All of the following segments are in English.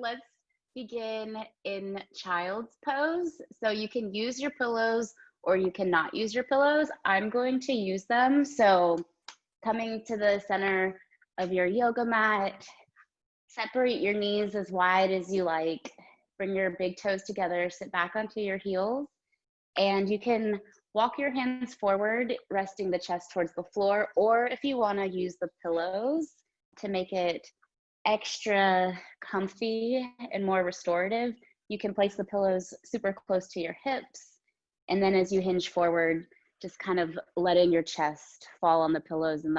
let's begin in child's pose. So you can use your pillows or you cannot use your pillows. I'm going to use them. So coming to the center of your yoga mat, separate your knees as wide as you like. Bring your big toes together, sit back onto your heels, and you can walk your hands forward, resting the chest towards the floor, or if you want to use the pillows to make it extra comfy and more restorative, you can place the pillows super close to your hips. And then as you hinge forward, just kind of letting your chest fall on the pillows, and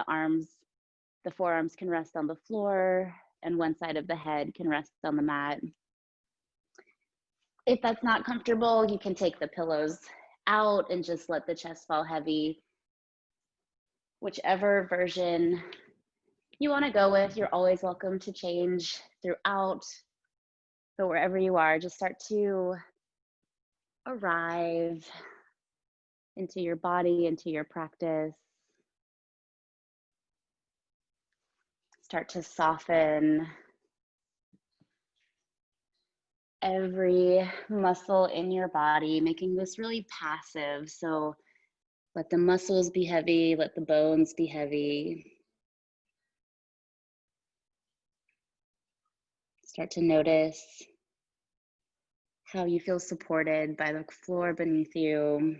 the forearms can rest on the floor and one side of the head can rest on the mat. If that's not comfortable, you can take the pillows out and just let the chest fall heavy. Whichever version you want to go with, you're always welcome to change throughout. But wherever you are, just start to arrive into your body, into your practice. Start to soften every muscle in your body, making this really passive. So let the muscles be heavy, let the bones be heavy. Start to notice how you feel supported by the floor beneath you.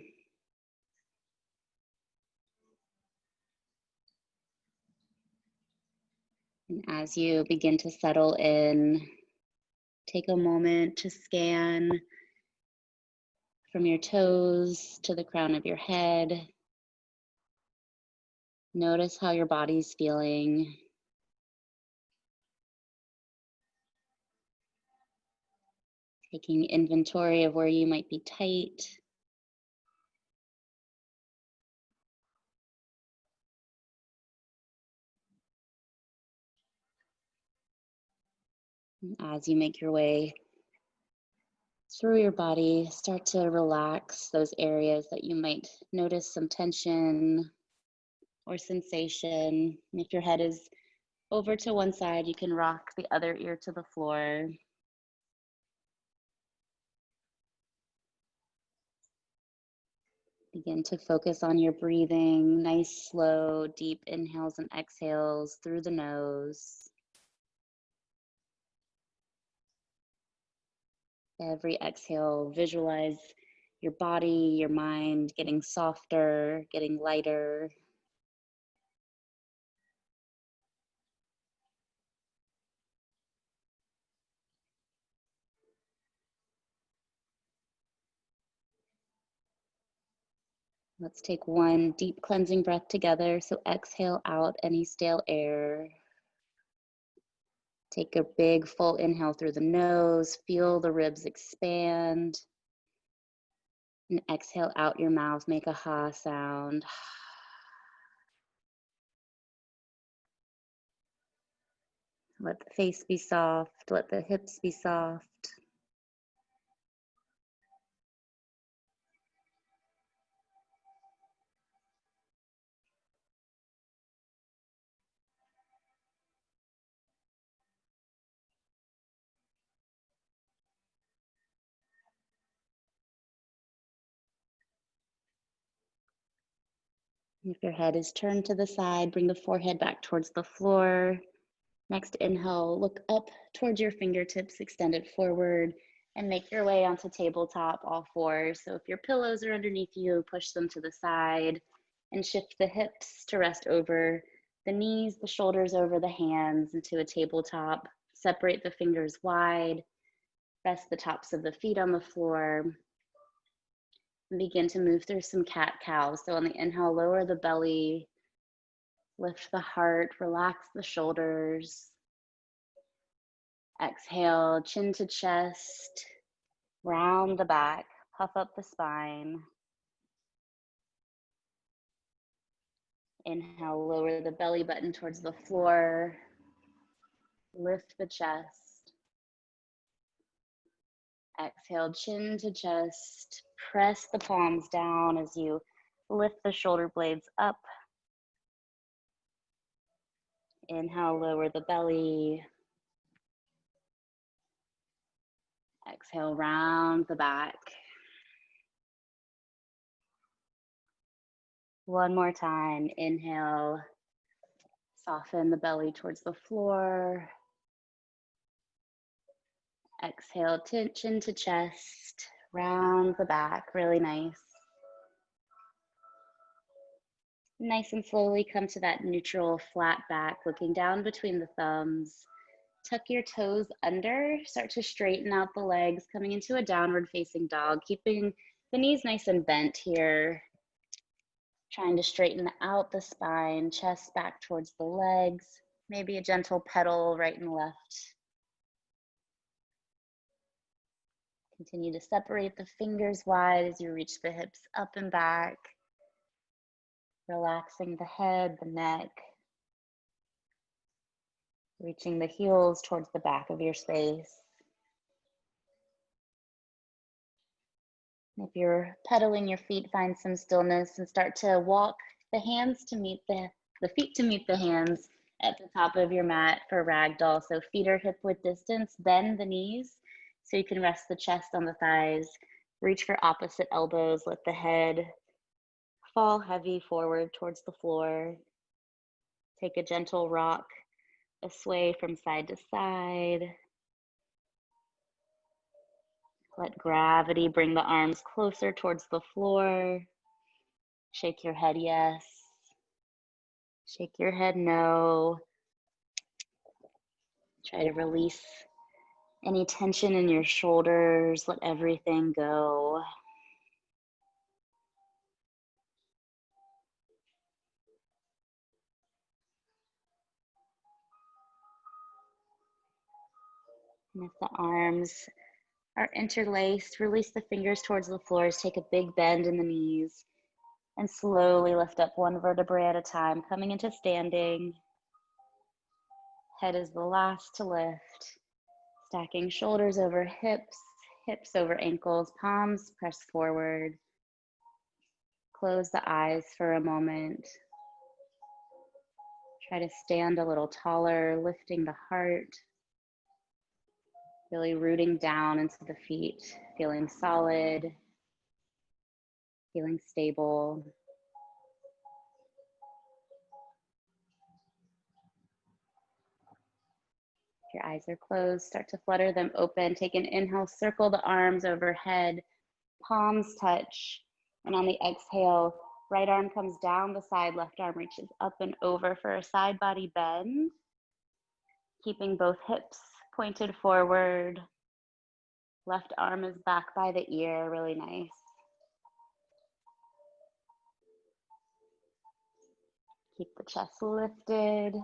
And as you begin to settle in, take a moment to scan from your toes to the crown of your head. Notice how your body's feeling. Taking inventory of where you might be tight. And as you make your way through your body, start to relax those areas that you might notice some tension or sensation. And if your head is over to one side, you can rock the other ear to the floor. Begin to focus on your breathing. Nice, slow, deep inhales and exhales through the nose. Every exhale, visualize your body, your mind getting softer, getting lighter. Let's take one deep cleansing breath together. So exhale out any stale air. Take a big full inhale through the nose. Feel the ribs expand. And exhale out your mouth. Make a ha sound. Let the face be soft. Let the hips be soft. If your head is turned to the side, bring the forehead back towards the floor. Next inhale, look up towards your fingertips, extend it forward, and make your way onto tabletop, all fours. So if your pillows are underneath you, push them to the side and shift the hips to rest over the knees, the shoulders over the hands into a tabletop. Separate the fingers wide, rest the tops of the feet on the floor. And begin to move through some cat-cow. So on the inhale, lower the belly, lift the heart, relax the shoulders. Exhale, chin to chest, round the back, puff up the spine. Inhale, lower the belly button towards the floor, lift the chest. Exhale, chin to chest, press the palms down as you lift the shoulder blades up. Inhale, lower the belly. Exhale, round the back. One more time. Inhale, soften the belly towards the floor. Exhale, chin to chest, round the back, really nice. Nice and slowly come to that neutral flat back, looking down between the thumbs. Tuck your toes under, start to straighten out the legs, coming into a downward facing dog, keeping the knees nice and bent here. Trying to straighten out the spine, chest back towards the legs, maybe a gentle pedal right and left. Continue to separate the fingers wide as you reach the hips up and back, relaxing the head, the neck, reaching the heels towards the back of your space. If you're pedaling your feet, find some stillness and start to walk the hands to meet the feet to meet the hands at the top of your mat for ragdoll. So feet are hip width distance, bend the knees so you can rest the chest on the thighs. Reach for opposite elbows, let the head fall heavy forward towards the floor. Take a gentle rock, a sway from side to side. Let gravity bring the arms closer towards the floor. Shake your head yes. Shake your head no. Try to release any tension in your shoulders. Let everything go. And if the arms are interlaced, release the fingers towards the floors. Take a big bend in the knees and slowly lift up one vertebrae at a time, coming into standing. Head is the last to lift. Stacking shoulders over hips, hips over ankles, palms press forward. Close the eyes for a moment. Try to stand a little taller, lifting the heart. Really rooting down into the feet, feeling solid, feeling stable. If your eyes are closed, start to flutter them open. Take an inhale, circle the arms overhead, palms touch. And on the exhale, right arm comes down the side, left arm reaches up and over for a side body bend. Keeping both hips pointed forward. Left arm is back by the ear, really nice. Keep the chest lifted.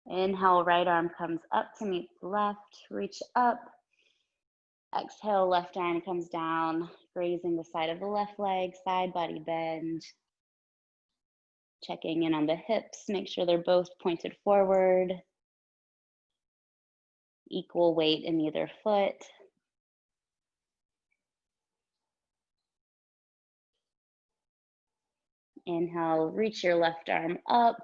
Inhale, right arm comes up to meet the left, reach up. Exhale, left arm comes down, grazing the side of the left leg, side body bend. Checking in on the hips, make sure they're both pointed forward. Equal weight in either foot. Inhale, reach your left arm up.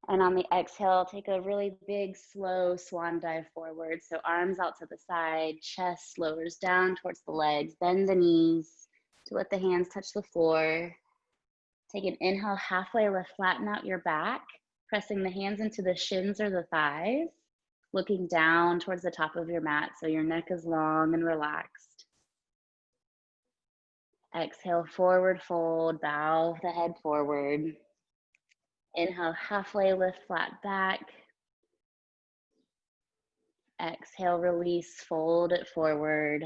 And on the exhale, take a really big, slow swan dive forward. So arms out to the side, chest lowers down towards the legs, bend the knees to let the hands touch the floor. Take an inhale, halfway lift, flatten out your back, pressing the hands into the shins or the thighs, looking down towards the top of your mat so your neck is long and relaxed. Exhale, forward fold, bow the head forward. Inhale, halfway lift, flat back. Exhale, release, fold it forward.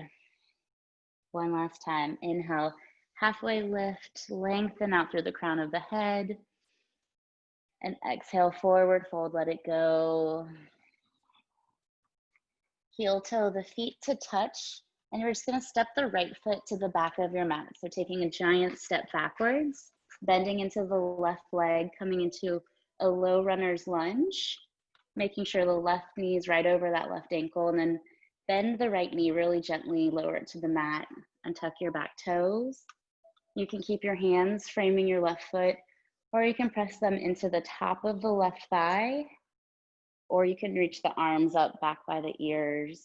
One last time. Inhale, halfway lift, lengthen out through the crown of the head. And exhale, forward fold, let it go. Heel toe the feet to touch. And you're just gonna step the right foot to the back of your mat. So taking a giant step backwards, bending into the left leg, coming into a low runner's lunge, making sure the left knee is right over that left ankle, and then bend the right knee really gently, lower it to the mat, and tuck your back toes. You can keep your hands framing your left foot, or you can press them into the top of the left thigh or you can reach the arms up back by the ears.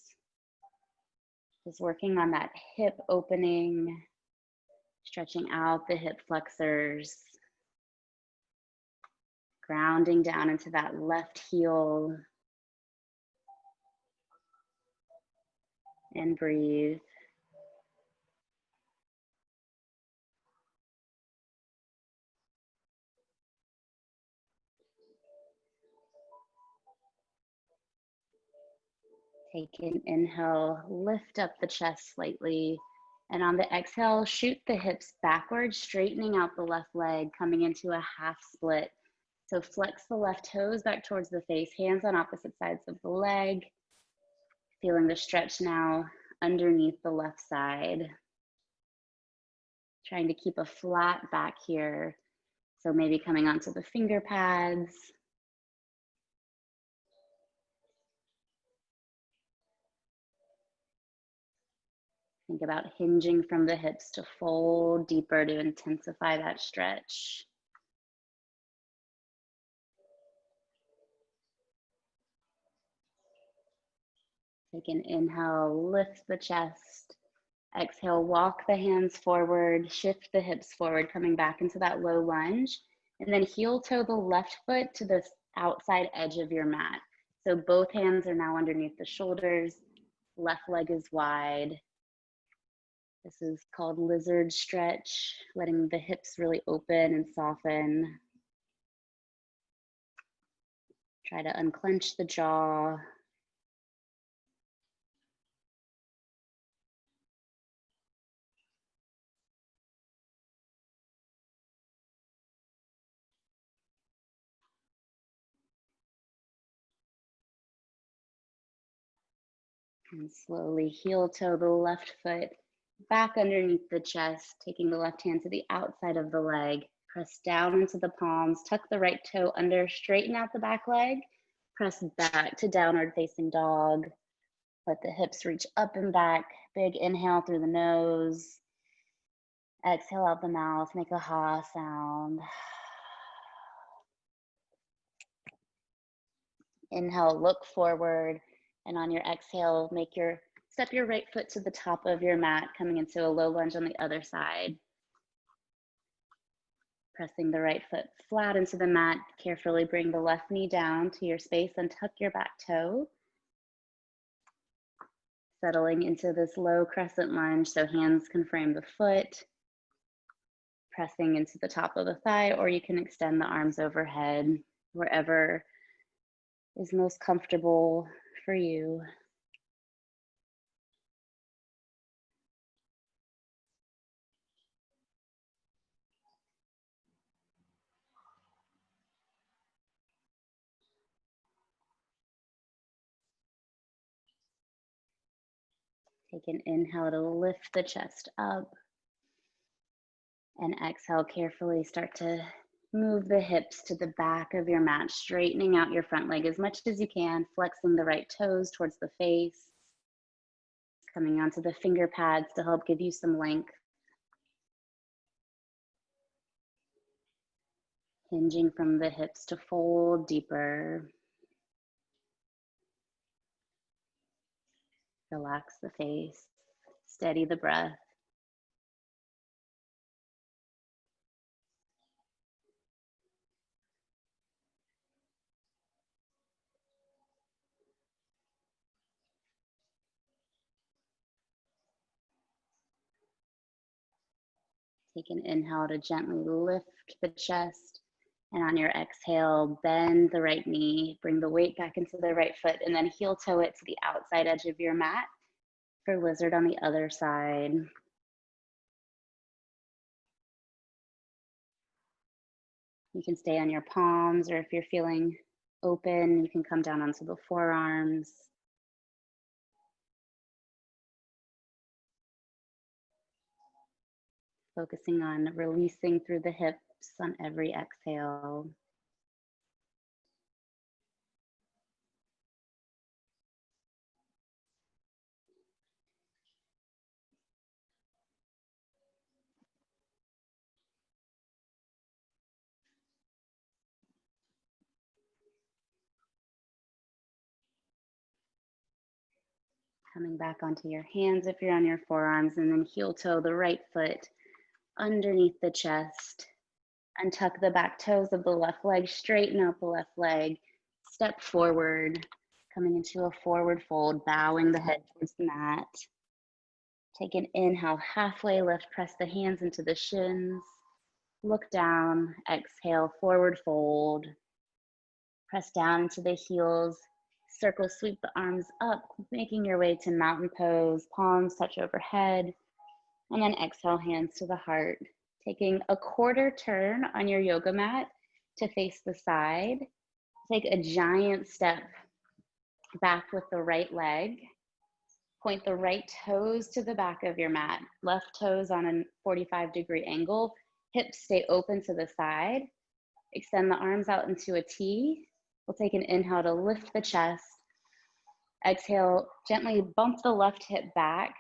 Just working on that hip opening, stretching out the hip flexors, grounding down into that left heel, and breathe. Take an inhale, lift up the chest slightly, and on the exhale, shoot the hips backwards, straightening out the left leg, coming into a half split. So flex the left toes back towards the face, hands on opposite sides of the leg, feeling the stretch now underneath the left side. Trying to keep a flat back here. So maybe coming onto the finger pads. Think about hinging from the hips to fold deeper to intensify that stretch. Take an inhale, lift the chest. Exhale, walk the hands forward, shift the hips forward, coming back into that low lunge. And then heel toe the left foot to the outside edge of your mat. So both hands are now underneath the shoulders. Left leg is wide. This is called lizard stretch, letting the hips really open and soften. Try to unclench the jaw. And slowly heel toe the left foot back underneath the chest, taking the left hand to the outside of the leg. Press down into the palms, tuck the right toe under, straighten out the back leg. Press back to downward facing dog. Let the hips reach up and back. Big inhale through the nose. Exhale out the mouth, make a ha sound. Inhale, look forward, and on your exhale, step your right foot to the top of your mat, coming into a low lunge on the other side. Pressing the right foot flat into the mat, carefully bring the left knee down to your space and tuck your back toe. Settling into this low crescent lunge so hands can frame the foot. Pressing into the top of the thigh, or you can extend the arms overhead, wherever is most comfortable for you. Take an inhale to lift the chest up. And exhale, carefully start to move the hips to the back of your mat, straightening out your front leg as much as you can, flexing the right toes towards the face, coming onto the finger pads to help give you some length. Hinging from the hips to fold deeper. Relax the face, steady the breath. Take an inhale to gently lift the chest, and on your exhale, bend the right knee, bring the weight back into the right foot, and then heel toe it to the outside edge of your mat for lizard on the other side. You can stay on your palms, or if you're feeling open, you can come down onto the forearms. Focusing on releasing through the hips on every exhale. Coming back onto your hands if you're on your forearms, and then heel toe the right foot underneath the chest. Untuck the back toes of the left leg, straighten out the left leg, step forward, coming into a forward fold, bowing the head towards the mat. Take an inhale, halfway lift, press the hands into the shins, look down, exhale, forward fold, press down into the heels, circle, sweep the arms up, making your way to mountain pose, palms touch overhead, and then exhale, hands to the heart. Taking a quarter turn on your yoga mat to face the side. Take a giant step back with the right leg. Point the right toes to the back of your mat. Left toes on a 45-degree angle. Hips stay open to the side. Extend the arms out into a T. We'll take an inhale to lift the chest. Exhale, gently bump the left hip back.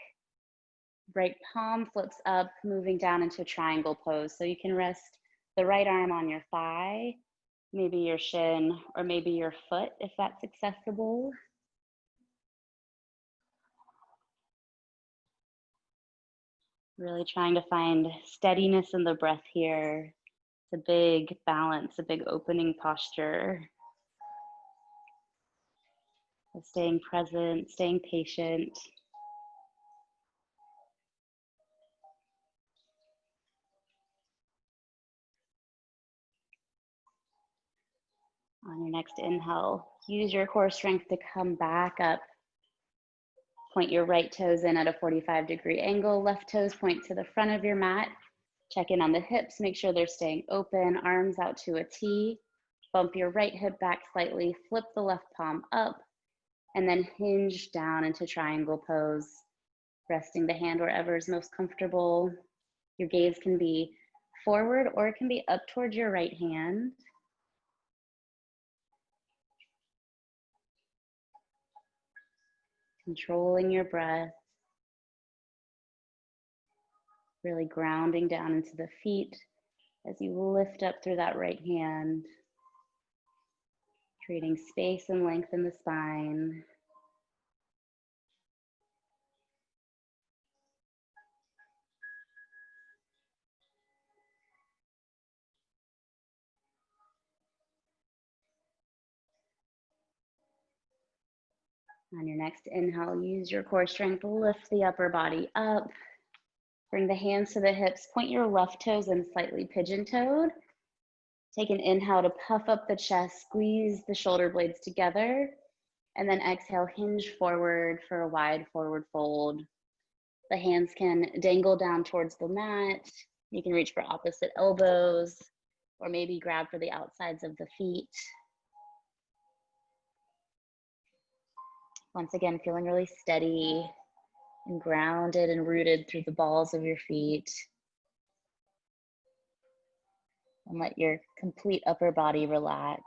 Right palm flips up, moving down into a triangle pose. So you can rest the right arm on your thigh, maybe your shin, or maybe your foot if that's accessible. Really trying to find steadiness in the breath here. It's a big balance, a big opening posture. So staying present, staying patient. On your next inhale, use your core strength to come back up. Point your right toes in at a 45-degree angle. Left toes point to the front of your mat. Check in on the hips, make sure they're staying open, arms out to a T. Bump your right hip back slightly, flip the left palm up, and then hinge down into triangle pose, resting the hand wherever is most comfortable. Your gaze can be forward or it can be up towards your right hand. Controlling your breath, really grounding down into the feet as you lift up through that right hand, creating space and length in the spine. On your next inhale, use your core strength, lift the upper body up. Bring the hands to the hips, point your left toes in slightly pigeon-toed. Take an inhale to puff up the chest, squeeze the shoulder blades together, and then exhale, hinge forward for a wide forward fold. The hands can dangle down towards the mat. You can reach for opposite elbows, or maybe grab for the outsides of the feet. Once again, feeling really steady and grounded and rooted through the balls of your feet. And let your complete upper body relax.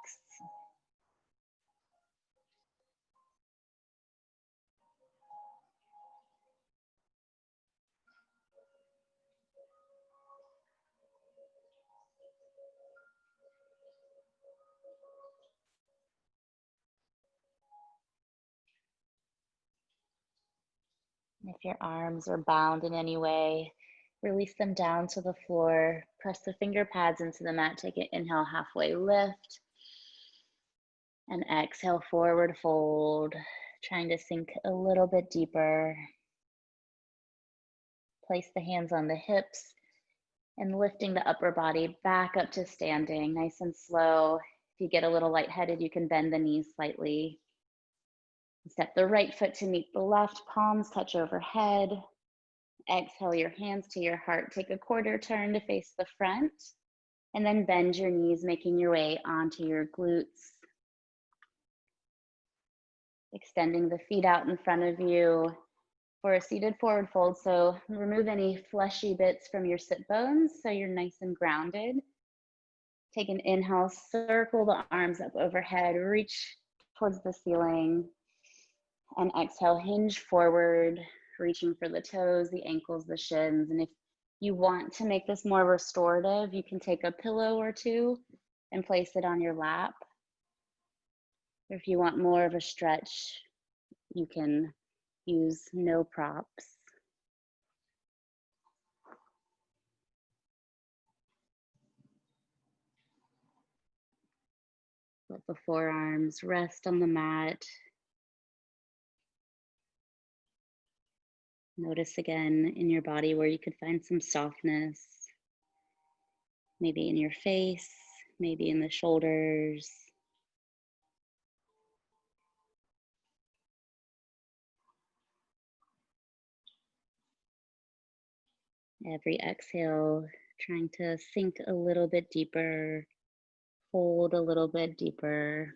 If your arms are bound in any way, release them down to the floor. Press the finger pads into the mat. Take an inhale, halfway lift. And exhale, forward fold. Trying to sink a little bit deeper. Place the hands on the hips and lifting the upper body back up to standing, nice and slow. If you get a little lightheaded, you can bend the knees slightly. Step the right foot to meet the left, palms touch overhead. Exhale your hands to your heart. Take a quarter turn to face the front, and then bend your knees, making your way onto your glutes. Extending the feet out in front of you for a seated forward fold. So remove any fleshy bits from your sit bones so you're nice and grounded. Take an inhale, circle the arms up overhead, reach towards the ceiling. And exhale, hinge forward, reaching for the toes, the ankles, the shins. And if you want to make this more restorative, you can take a pillow or two and place it on your lap. Or if you want more of a stretch, you can use no props. Let the forearms rest on the mat. Notice again in your body where you could find some softness. Maybe in your face, maybe in the shoulders. Every exhale, trying to sink a little bit deeper, hold a little bit deeper.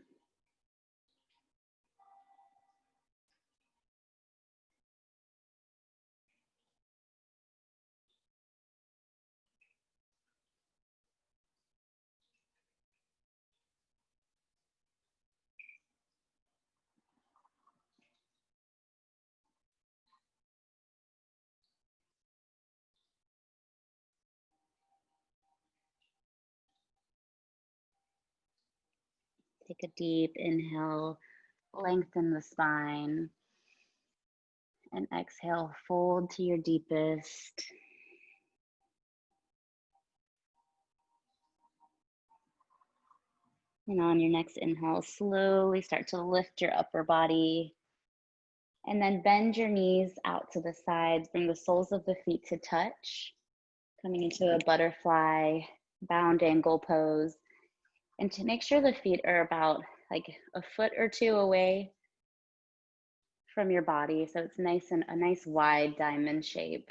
Take a deep inhale, lengthen the spine, and exhale, fold to your deepest. And on your next inhale, slowly start to lift your upper body. And then bend your knees out to the sides, bring the soles of the feet to touch, coming into a butterfly bound angle pose. And to make sure the feet are about like a foot or two away from your body, so it's nice and a nice wide diamond shape.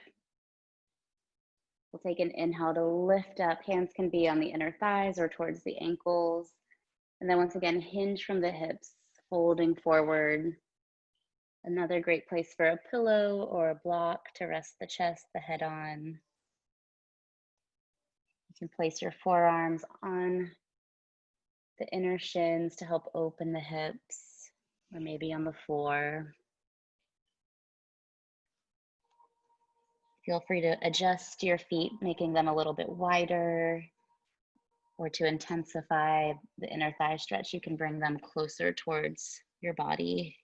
We'll take an inhale to lift up. Hands can be on the inner thighs or towards the ankles. And then once again, hinge from the hips, folding forward. Another great place for a pillow or a block to rest the chest, the head on. You can place your forearms on the inner shins to help open the hips, or maybe on the floor. Feel free to adjust your feet, making them a little bit wider, or to intensify the inner thigh stretch, you can bring them closer towards your body.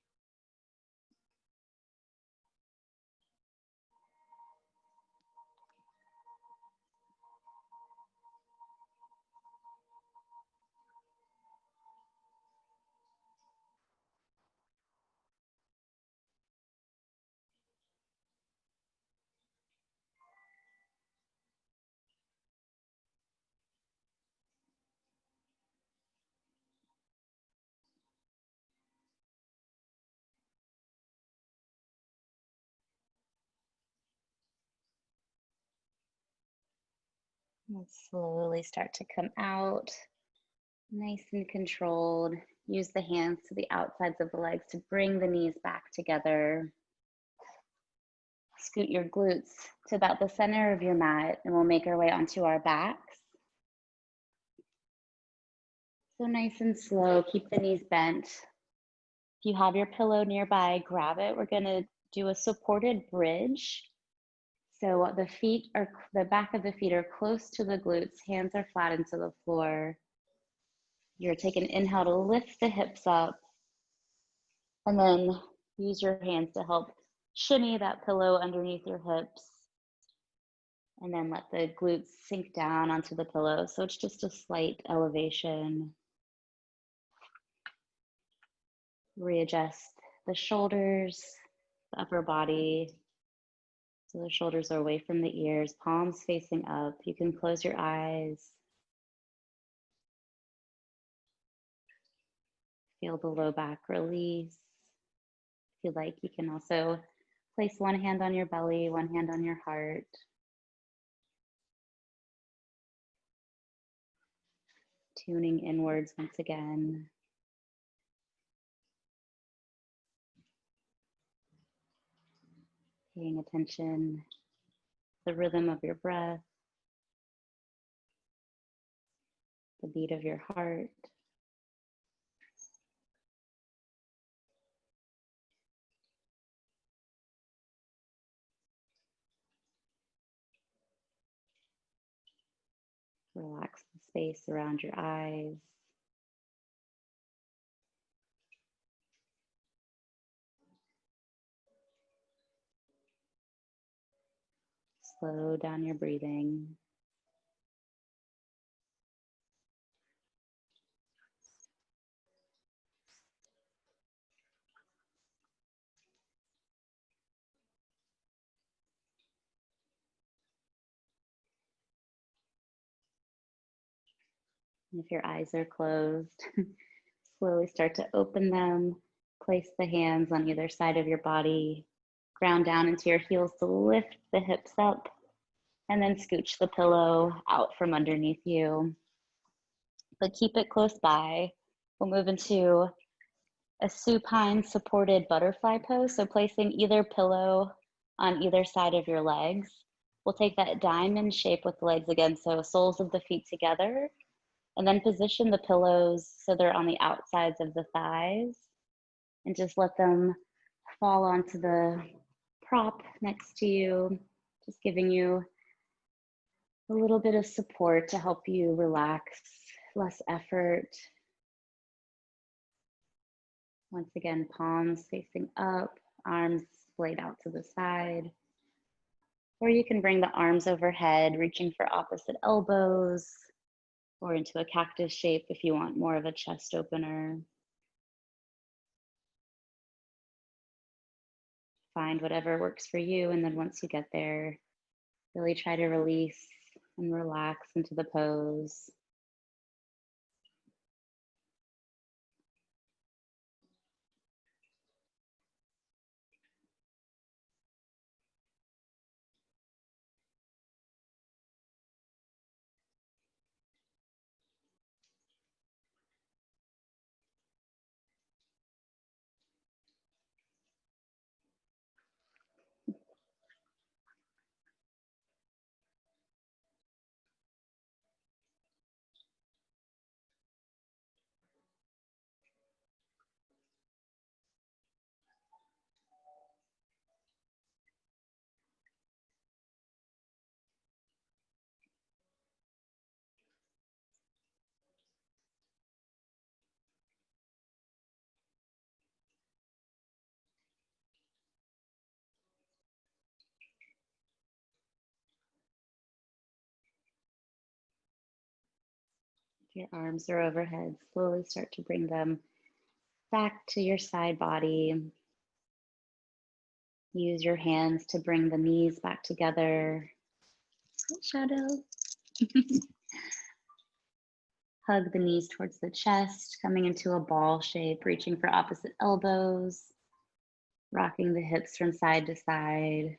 Let's slowly start to come out, nice and controlled. Use the hands to the outsides of the legs to bring the knees back together. Scoot your glutes to about the center of your mat, and we'll make our way onto our backs. So nice and slow, keep the knees bent. If you have your pillow nearby, grab it. We're gonna do a supported bridge. So the back of the feet are close to the glutes, hands are flat into the floor. You're taking an inhale to lift the hips up, and then use your hands to help shimmy that pillow underneath your hips. And then let the glutes sink down onto the pillow. So it's just a slight elevation. Readjust the shoulders, the upper body. So the shoulders are away from the ears, palms facing up. You can close your eyes. Feel the low back release. If you like, you can also place one hand on your belly, one hand on your heart. Tuning inwards once again. Paying attention to the rhythm of your breath, the beat of your heart. Relax the space around your eyes. Slow down your breathing. If your eyes are closed, slowly start to open them. Place the hands on either side of your body. Ground down into your heels to lift the hips up, and then scooch the pillow out from underneath you. But keep it close by. We'll move into a supine supported butterfly pose. So placing either pillow on either side of your legs. We'll take that diamond shape with the legs again, so soles of the feet together, and then position the pillows so they're on the outsides of the thighs, and just let them fall onto the prop next to you, just giving you a little bit of support to help you relax, less effort. Once again, palms facing up, arms splayed out to the side. Or you can bring the arms overhead, reaching for opposite elbows, or into a cactus shape if you want more of a chest opener. Find whatever works for you, and then once you get there, really try to release and relax into the pose. If your arms are overhead, slowly start to bring them back to your side body. Use your hands to bring the knees back together. Shadow. Hug the knees towards the chest, coming into a ball shape, reaching for opposite elbows, rocking the hips from side to side.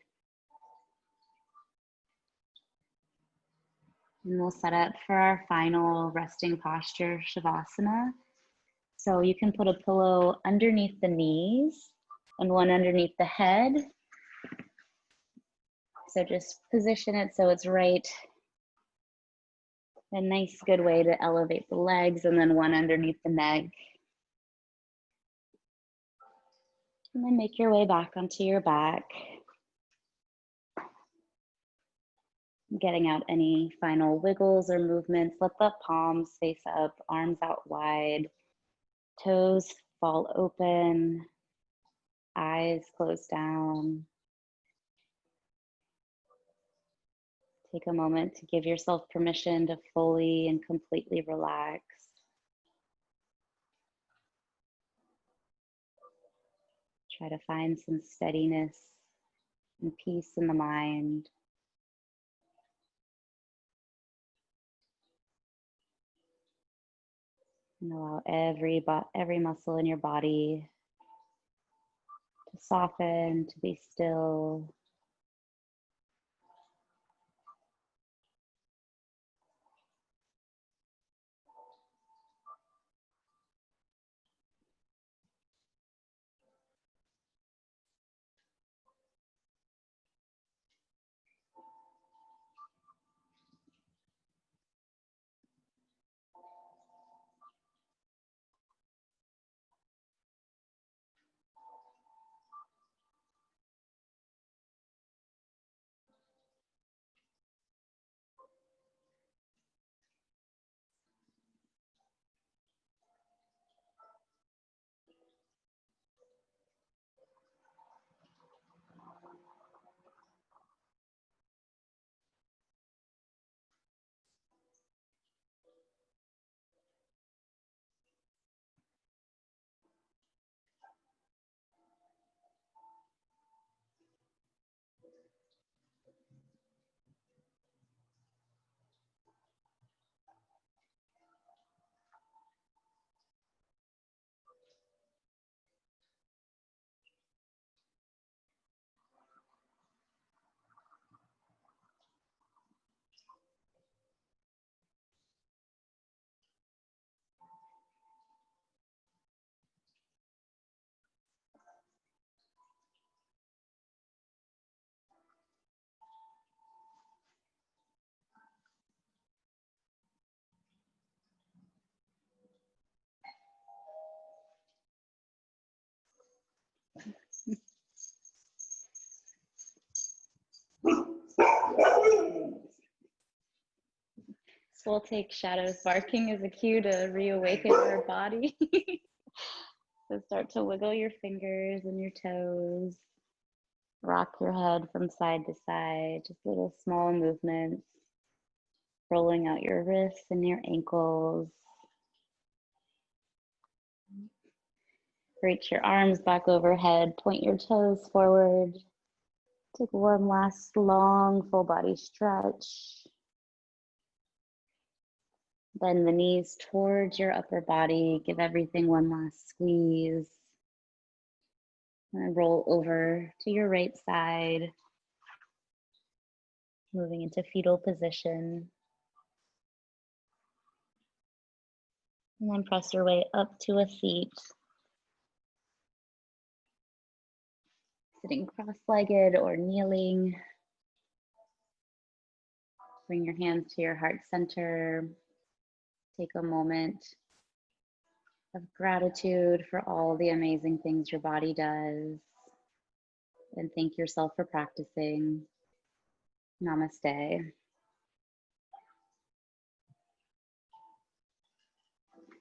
And we'll set up for our final resting posture, Shavasana. So you can put a pillow underneath the knees and one underneath the head. So just position it so it's right. A nice good way to elevate the legs, and then one underneath the neck. And then make your way back onto your back. Getting out any final wiggles or movements. Let the palms face up, arms out wide, toes fall open, eyes close down. Take a moment to give yourself permission to fully and completely relax. Try to find some steadiness and peace in the mind. And allow every muscle in your body to soften, to be still. We'll take shadows barking as a cue to reawaken our body. So start to wiggle your fingers and your toes. Rock your head from side to side, just little small movements. Rolling out your wrists and your ankles. Reach your arms back overhead, point your toes forward. Take one last long full body stretch. Bend the knees towards your upper body. Give everything one last squeeze. And roll over to your right side. Moving into fetal position. And then press your way up to a seat. Sitting cross-legged or kneeling. Bring your hands to your heart center. Take a moment of gratitude for all the amazing things your body does. And thank yourself for practicing. Namaste.